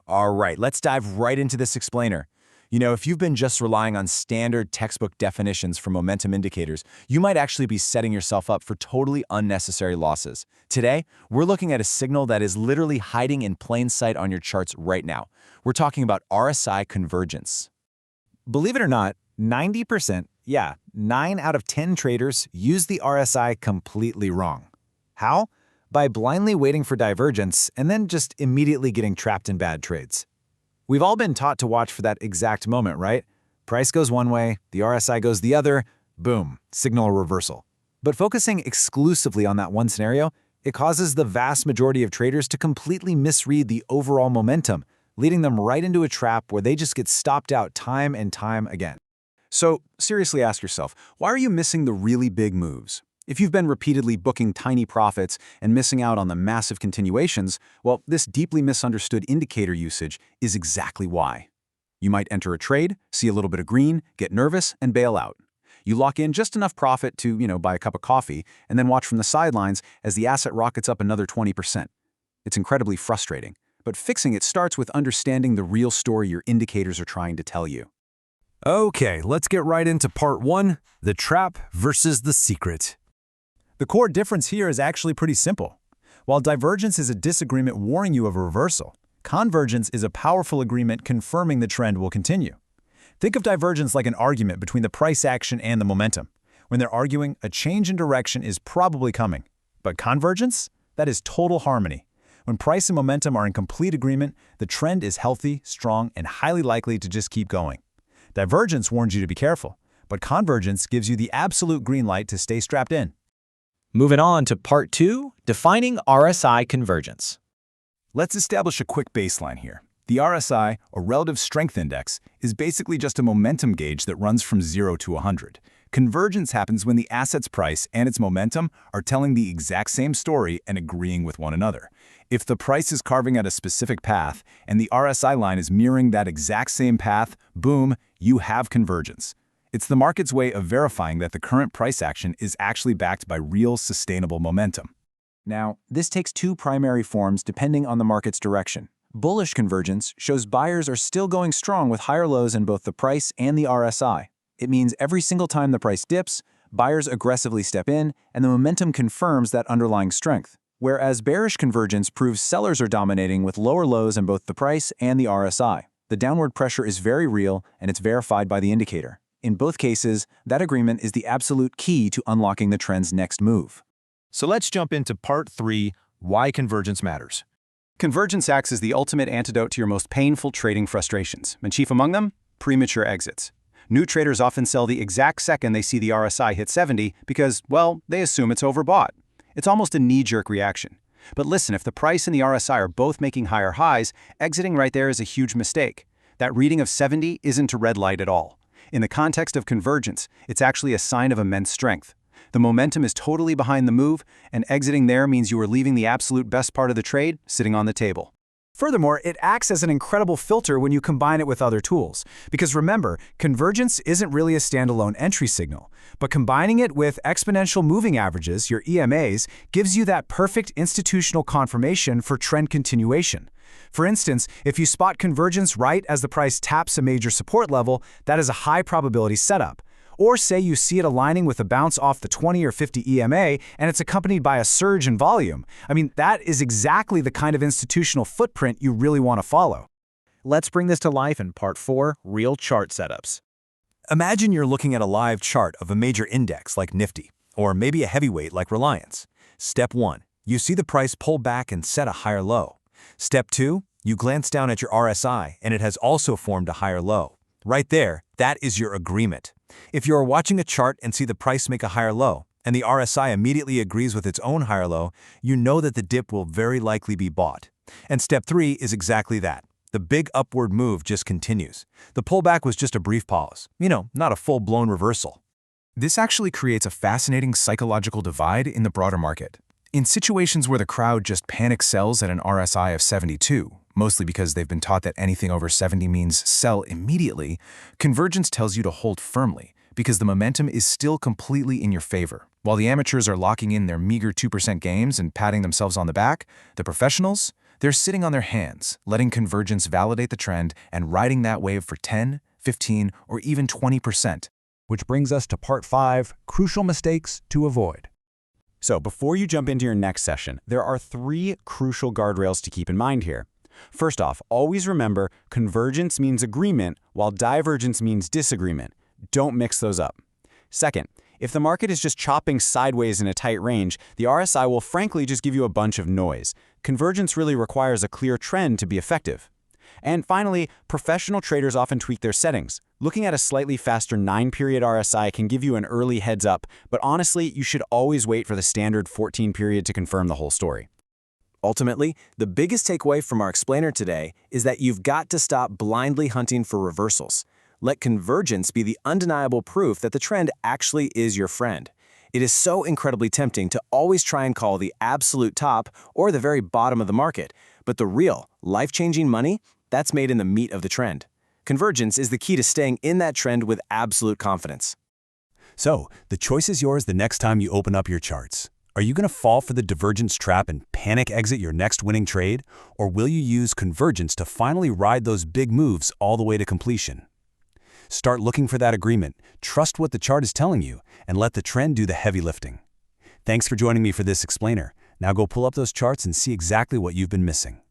All right, let's dive right into this explainer. If you've been just relying on standard textbook definitions for momentum indicators, you might actually be setting yourself up for totally unnecessary losses. Today, we're looking at a signal that is literally hiding in plain sight on your charts right now. We're talking about RSI convergence. Believe it or not, 90%, 9 out of 10 traders use the RSI completely wrong. How? By blindly waiting for divergence and then just immediately getting trapped in bad trades. We've all been taught to watch for that exact moment, right? Price goes one way, the RSI goes the other, boom, signal reversal. But focusing exclusively on that one scenario, it causes the vast majority of traders to completely misread the overall momentum, leading them right into a trap where they just get stopped out time and time again. So, seriously ask yourself, why are you missing the really big moves? If you've been repeatedly booking tiny profits and missing out on the massive continuations, well, this deeply misunderstood indicator usage is exactly why. You might enter a trade, see a little bit of green, get nervous, and bail out. You lock in just enough profit to, buy a cup of coffee, and then watch from the sidelines as the asset rockets up another 20%. It's incredibly frustrating, but fixing it starts with understanding the real story your indicators are trying to tell you. Okay, let's get right into part 1, the trap versus the secret. The core difference here is actually pretty simple. While divergence is a disagreement warning you of a reversal, convergence is a powerful agreement confirming the trend will continue. Think of divergence like an argument between the price action and the momentum. When they're arguing, a change in direction is probably coming. But convergence? That is total harmony. When price and momentum are in complete agreement, the trend is healthy, strong, and highly likely to just keep going. Divergence warns you to be careful, but convergence gives you the absolute green light to stay strapped in. Moving on to part 2, defining RSI convergence. Let's establish a quick baseline here. The RSI, or Relative Strength Index, is basically just a momentum gauge that runs from 0 to 100. Convergence happens when the asset's price and its momentum are telling the exact same story and agreeing with one another. If the price is carving out a specific path and the RSI line is mirroring that exact same path, boom, you have convergence. It's the market's way of verifying that the current price action is actually backed by real sustainable momentum. Now, this takes two primary forms depending on the market's direction. Bullish convergence shows buyers are still going strong with higher lows in both the price and the RSI. It means every single time the price dips, buyers aggressively step in, and the momentum confirms that underlying strength. Whereas bearish convergence proves sellers are dominating with lower lows in both the price and the RSI. The downward pressure is very real, and it's verified by the indicator. In both cases, that agreement is the absolute key to unlocking the trend's next move. So let's jump into part 3, why convergence matters. Convergence acts as the ultimate antidote to your most painful trading frustrations, and chief among them, premature exits. New traders often sell the exact second they see the RSI hit 70 because, well, they assume it's overbought. It's almost a knee-jerk reaction. But listen, if the price and the RSI are both making higher highs, exiting right there is a huge mistake. That reading of 70 isn't a red light at all. In the context of convergence, it's actually a sign of immense strength. The momentum is totally behind the move, and exiting there means you are leaving the absolute best part of the trade sitting on the table. Furthermore, it acts as an incredible filter when you combine it with other tools. Because remember, convergence isn't really a standalone entry signal, but combining it with exponential moving averages, your EMAs, gives you that perfect institutional confirmation for trend continuation. For instance, if you spot convergence right as the price taps a major support level, that is a high probability setup. Or say you see it aligning with a bounce off the 20 or 50 EMA and it's accompanied by a surge in volume. That is exactly the kind of institutional footprint you really want to follow. Let's bring this to life in part 4, real chart setups. Imagine you're looking at a live chart of a major index like Nifty, or maybe a heavyweight like Reliance. Step 1, you see the price pull back and set a higher low. Step 2, you glance down at your RSI and it has also formed a higher low. Right there, that is your agreement. If you are watching a chart and see the price make a higher low, and the RSI immediately agrees with its own higher low, you know that the dip will very likely be bought. And step 3 is exactly that. The big upward move just continues. The pullback was just a brief pause, not a full-blown reversal. This actually creates a fascinating psychological divide in the broader market. In situations where the crowd just panic sells at an RSI of 72, mostly because they've been taught that anything over 70 means sell immediately, convergence tells you to hold firmly because the momentum is still completely in your favor. While the amateurs are locking in their meager 2% gains and patting themselves on the back, the professionals, They're sitting on their hands, letting convergence validate the trend and riding that wave for 10, 15, or even 20%. Which brings us to part 5, crucial mistakes to avoid. So before you jump into your next session, there are 3 crucial guardrails to keep in mind here. First off, always remember convergence means agreement while divergence means disagreement. Don't mix those up. Second, if the market is just chopping sideways in a tight range, the RSI will frankly just give you a bunch of noise. Convergence really requires a clear trend to be effective. And finally, professional traders often tweak their settings. Looking at a slightly faster 9-period RSI can give you an early heads up, but honestly, you should always wait for the standard 14-period to confirm the whole story. Ultimately, the biggest takeaway from our explainer today is that you've got to stop blindly hunting for reversals. Let convergence be the undeniable proof that the trend actually is your friend. It is so incredibly tempting to always try and call the absolute top or the very bottom of the market, but the real, life-changing money, that's made in the meat of the trend. Convergence is the key to staying in that trend with absolute confidence. So, the choice is yours the next time you open up your charts. Are you going to fall for the divergence trap and panic exit your next winning trade? Or will you use convergence to finally ride those big moves all the way to completion? Start looking for that agreement, trust what the chart is telling you, and let the trend do the heavy lifting. Thanks for joining me for this explainer. Now go pull up those charts and see exactly what you've been missing.